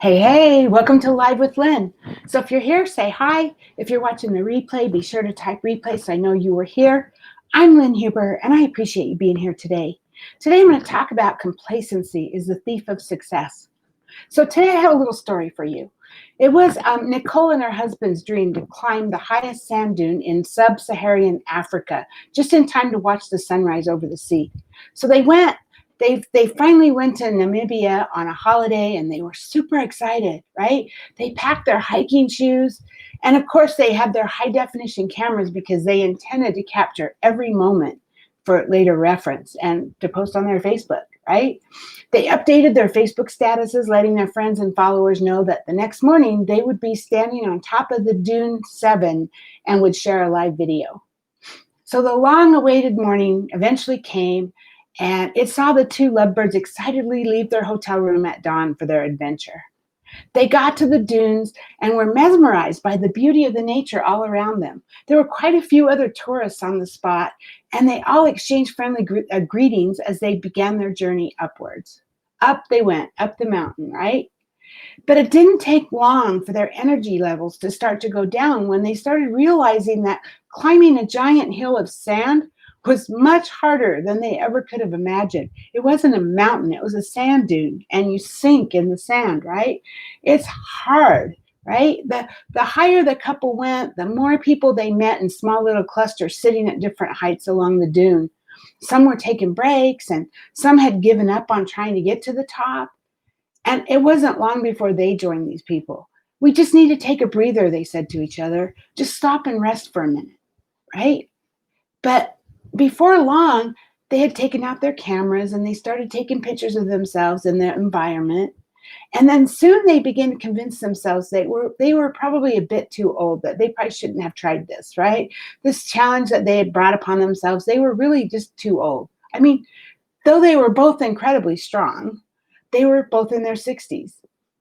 Hey, hey, welcome to Live with Lynn. So if you're here, say hi. If you're watching the replay, be sure to type replay so I know you were here. I'm Lynn Huber, and I appreciate you being here today. Today I'm going to talk about complacency is the thief of success. So today I have a little story for you. It was Nicole and her husband's dream to climb the highest sand dune in sub-Saharan Africa, just in time to watch the sunrise over the sea. So they went. They finally went to Namibia on a holiday, and they were super excited, right? They packed their hiking shoes, and of course they had their high definition cameras because they intended to capture every moment for later reference and to post on their Facebook, right? They updated their Facebook statuses, letting their friends and followers know that the next morning they would be standing on top of the Dune 7 and would share a live video. So the long-awaited morning eventually came, and it saw the two lovebirds excitedly leave their hotel room at dawn for their adventure. They got to the dunes and were mesmerized by the beauty of the nature all around them. There were quite a few other tourists on the spot, and they all exchanged friendly greetings as they began their journey upwards. Up they went, up the mountain, right? But it didn't take long for their energy levels to start to go down when they started realizing that climbing a giant hill of sand was much harder than they ever could have imagined. It wasn't a mountain, it was a sand dune, and you sink in the sand, right? It's hard, right? The higher the couple went, the more people they met in small little clusters sitting at different heights along the dune. Some were taking breaks, and some had given up on trying to get to the top. And it wasn't long before they joined these people. We just need to take a breather, they said to each other. Just stop and rest for a minute, right? But before long, they had taken out their cameras and they started taking pictures of themselves and their environment. And then soon they began to convince themselves they were probably a bit too old, that they probably shouldn't have tried this, right? This challenge that they had brought upon themselves, they were really just too old. I mean, though they were both incredibly strong, they were both in their 60s,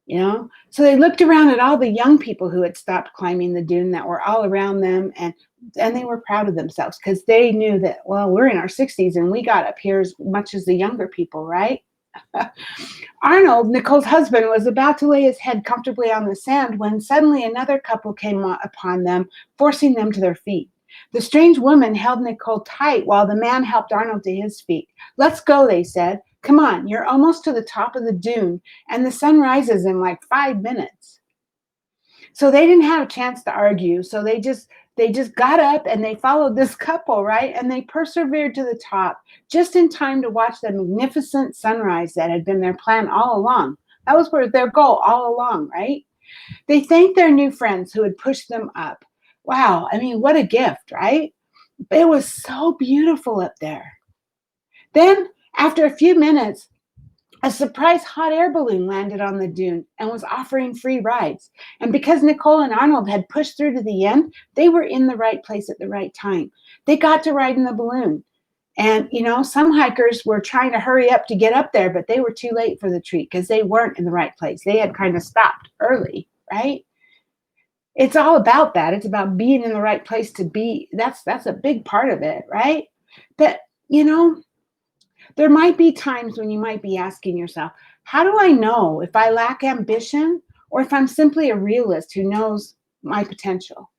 you know? So they looked around at all the young people who had stopped climbing the dune that were all around them, and they were proud of themselves because they knew that, well, we're in our 60s and we got up here as much as the younger people, right? Arnold, Nicole's husband, was about to lay his head comfortably on the sand when suddenly another couple came upon them, forcing them to their feet. The strange woman held Nicole tight while the man helped Arnold to his feet. Let's go, they said. Come on, you're almost to the top of the dune, and the sun rises in like 5 minutes. So they didn't have a chance to argue. So they just got up and they followed this couple, right? And they persevered to the top just in time to watch the magnificent sunrise that had been their plan all along. That was their goal all along, right? They thanked their new friends who had pushed them up. Wow, I mean, what a gift, right? It was so beautiful up there. Then, after a few minutes, a surprise hot air balloon landed on the dune and was offering free rides. And because Nicole and Arnold had pushed through to the end, they were in the right place at the right time. They got to ride in the balloon. And, you know, some hikers were trying to hurry up to get up there, but they were too late for the treat because they weren't in the right place. They had kind of stopped early, right? It's all about that. It's about being in the right place to be. That's a big part of it, right? But, you know, there might be times when you might be asking yourself, how do I know if I lack ambition or if I'm simply a realist who knows my potential?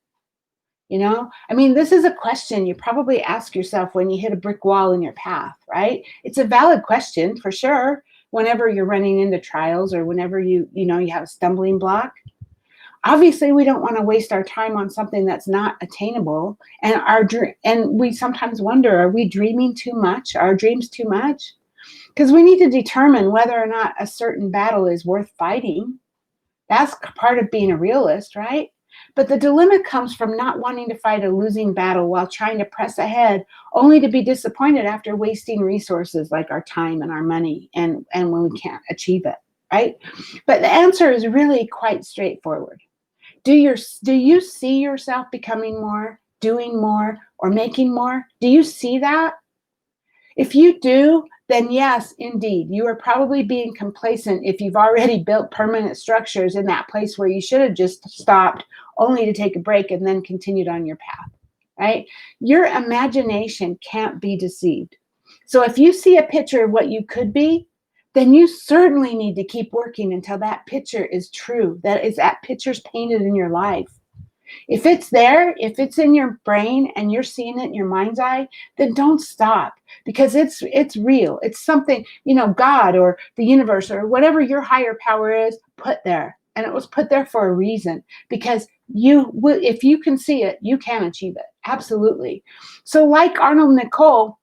You know, I mean, this is a question you probably ask yourself when you hit a brick wall in your path, right? It's a valid question for sure, whenever you're running into trials or whenever you have a stumbling block. Obviously, we don't want to waste our time on something that's not attainable. And we sometimes wonder, are we dreaming too much? Are our dreams too much? Because we need to determine whether or not a certain battle is worth fighting. That's part of being a realist, right? But the dilemma comes from not wanting to fight a losing battle while trying to press ahead, only to be disappointed after wasting resources like our time and our money and when we can't achieve it, right? But the answer is really quite straightforward. Do you see yourself becoming more, doing more, or making more? Do you see that? If you do, then yes, indeed, you are probably being complacent if you've already built permanent structures in that place where you should have just stopped only to take a break and then continued on your path, right? Your imagination can't be deceived. So if you see a picture of what you could be, then you certainly need to keep working until that picture is true. That picture's painted in your life. If it's there, if it's in your brain and you're seeing it in your mind's eye, then don't stop, because it's real. It's something, God or the universe or whatever your higher power is put there. And it was put there for a reason, because if you can see it, you can achieve it. Absolutely. So like Arnold Nicole,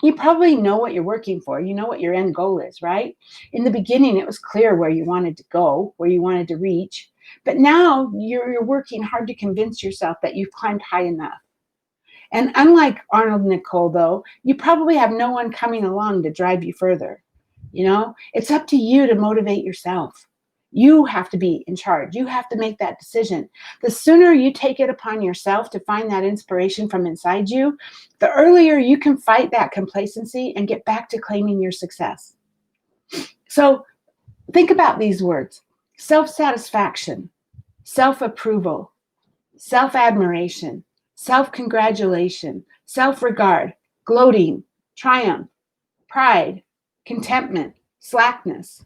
you probably know what you're working for. You know what your end goal is, right? In the beginning, it was clear where you wanted to go, where you wanted to reach. But now you're working hard to convince yourself that you've climbed high enough. And unlike Arnold Nicole, though, you probably have no one coming along to drive you further. It's up to you to motivate yourself. You have to be in charge. You have to make that decision. The sooner you take it upon yourself to find that inspiration from inside you, the earlier you can fight that complacency and get back to claiming your success. So think about these words: self-satisfaction, self-approval, self-admiration, self-congratulation, self-regard, gloating, triumph, pride, contentment, slackness,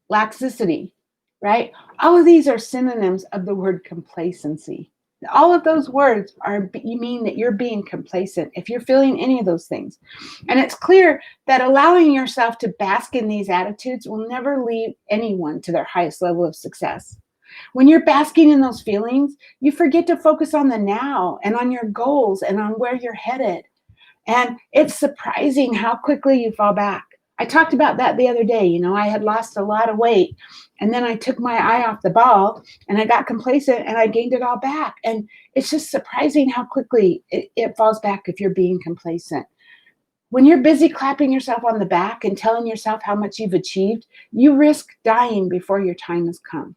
laxity, right? All of these are synonyms of the word complacency. All of those words you mean that you're being complacent if you're feeling any of those things. And it's clear that allowing yourself to bask in these attitudes will never lead anyone to their highest level of success. When you're basking in those feelings, you forget to focus on the now and on your goals and on where you're headed. And it's surprising how quickly you fall back. I talked about that the other day. I had lost a lot of weight, and then I took my eye off the ball and I got complacent and I gained it all back. And it's just surprising how quickly it falls back if you're being complacent. When you're busy clapping yourself on the back and telling yourself how much you've achieved, you risk dying before your time has come.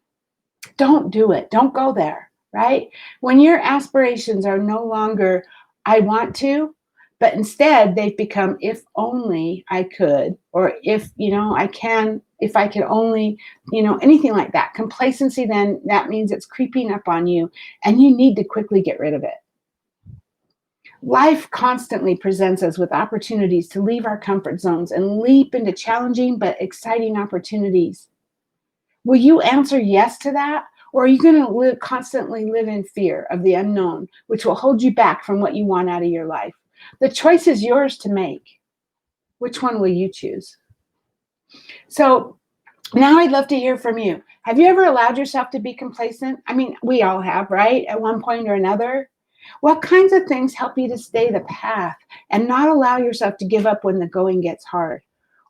Don't do it. Don't go there, right? When your aspirations are no longer, I want to, but instead they've become, if only I could, or if I could only, anything like that. Complacency, then that means it's creeping up on you and you need to quickly get rid of it. Life constantly presents us with opportunities to leave our comfort zones and leap into challenging but exciting opportunities. Will you answer yes to that? Or are you going to constantly live in fear of the unknown, which will hold you back from what you want out of your life? The choice is yours to make. Which one will you choose? So now I'd love to hear from you. Have you ever allowed yourself to be complacent? I mean, we all have, right? At one point or another. What kinds of things help you to stay the path and not allow yourself to give up when the going gets hard?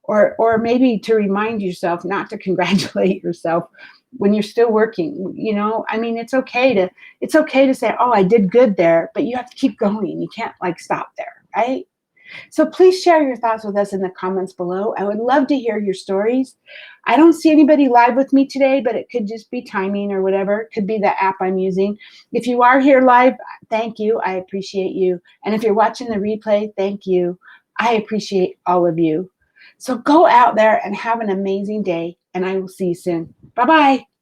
Or maybe to remind yourself not to congratulate yourself when you're still working. It's okay to say, oh, I did good there, but you have to keep going. You can't stop there, right? So please share your thoughts with us in the comments below. I would love to hear your stories. I don't see anybody live with me today, but it could just be timing or whatever. It could be the app I'm using. If you are here live, thank you. I appreciate you. And if you're watching the replay, thank you. I appreciate all of you. So go out there and have an amazing day, and I will see you soon. Bye-bye.